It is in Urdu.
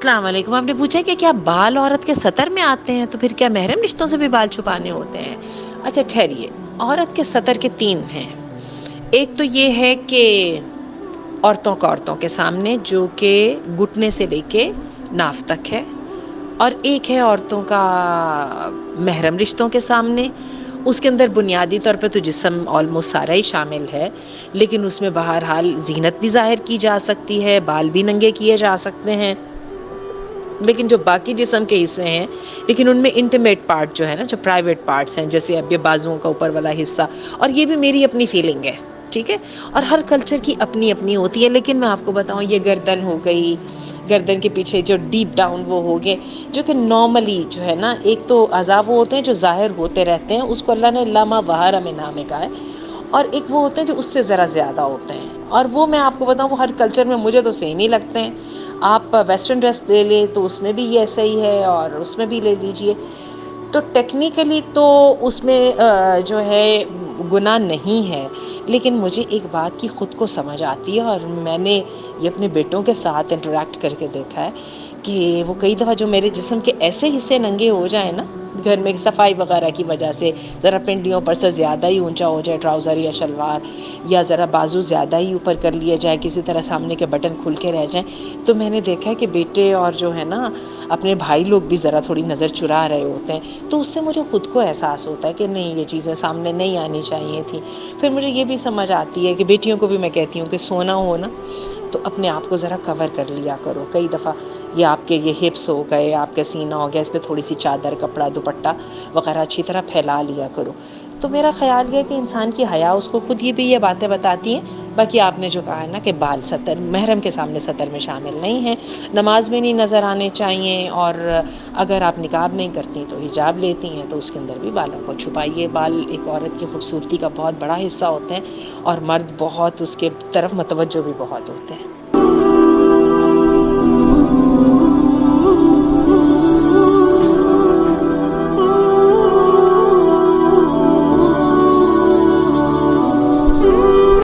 السلام علیکم. آپ نے پوچھا کہ کیا بال عورت کے سطر میں آتے ہیں تو پھر کیا محرم رشتوں سے بھی بال چھپانے ہوتے ہیں؟ اچھا ٹھہریے، عورت کے سطر کے تین ہیں. ایک تو یہ ہے کہ عورتوں کے سامنے جو کہ گھٹنے سے لے کے ناف تک ہے، اور ایک ہے عورتوں کا محرم رشتوں کے سامنے. اس کے اندر بنیادی طور پہ تو جسم آلموسٹ سارا ہی شامل ہے، لیکن اس میں بہرحال زینت بھی ظاہر کی جا سکتی ہے، بال بھی ننگے کیے جا سکتے ہیں. لیکن جو باقی جسم کے حصے ہیں، لیکن ان میں انٹیمیٹ پارٹ جو ہے نا، جو پرائیویٹ پارٹس ہیں، جیسے اب یہ بازوؤں کا اوپر والا حصہ، اور یہ بھی میری اپنی فیلنگ ہے، ٹھیک ہے، اور ہر کلچر کی اپنی اپنی ہوتی ہے. لیکن میں آپ کو بتاؤں، یہ گردن ہو گئی، گردن کے پیچھے جو ڈیپ ڈاؤن وہ ہو گئے، جو کہ نارملی جو ہے نا، ایک تو عذاب وہ ہوتے ہیں جو ظاہر ہوتے رہتے ہیں، اس کو اللہ نے لما وہارا میں نام کہا ہے، اور ایک وہ ہوتے ہیں جو اس سے ذرا زیادہ ہوتے ہیں. اور وہ میں آپ کو بتاؤں، وہ ہر کلچر میں مجھے تو سیم ہی لگتے ہیں. آپ ویسٹرن ڈریس لے لیں تو اس میں بھی یہ ایسا ہی ہے، اور اس میں بھی لے لیجئے. تو ٹیکنیکلی تو اس میں جو ہے گناہ نہیں ہے، لیکن مجھے ایک بات کی خود کو سمجھ آتی ہے، اور میں نے یہ اپنے بیٹوں کے ساتھ انٹریکٹ کر کے دیکھا ہے کہ وہ کئی دفعہ جو میرے جسم کے ایسے حصے ننگے ہو جائیں نا، گھر میں صفائی وغیرہ کی وجہ سے، ذرا پنڈلیوں پر سے زیادہ ہی اونچا ہو جائے ٹراؤزر یا شلوار، یا ذرا بازو زیادہ ہی اوپر کر لیے جائے، کسی طرح سامنے کے بٹن کھل کے رہ جائیں، تو میں نے دیکھا ہے کہ بیٹے اور جو ہے نا اپنے بھائی لوگ بھی ذرا تھوڑی نظر چرا رہے ہوتے ہیں. تو اس سے مجھے خود کو احساس ہوتا ہے کہ نہیں، یہ چیزیں سامنے نہیں آنی چاہیے تھیں. پھر مجھے یہ بھی سمجھ آتی ہے کہ بیٹیوں کو بھی میں کہتی ہوں کہ سونا ہو نا تو اپنے آپ کو ذرا کور کر لیا کرو. کئی دفعہ یہ آپ کے یہ ہپس ہو گئے، آپ کے سینہ ہو گیا، اس پہ تھوڑی سی چادر، کپڑا، دوپٹہ وغیرہ اچھی طرح پھیلا لیا کرو. تو میرا خیال یہ ہے کہ انسان کی حیا اس کو خود یہ بھی یہ باتیں بتاتی ہیں. باقی آپ نے جو کہا ہے نا کہ بال سطر محرم کے سامنے سطر میں شامل نہیں ہیں، نماز میں نہیں نظر آنے چاہیے، اور اگر آپ نقاب نہیں کرتی تو حجاب لیتی ہیں تو اس کے اندر بھی بالوں کو چھپائیے. بال ایک عورت کی خوبصورتی کا بہت بڑا حصہ ہوتے ہیں، اور مرد بہت اس کے طرف متوجہ بھی بہت ہوتے ہیں.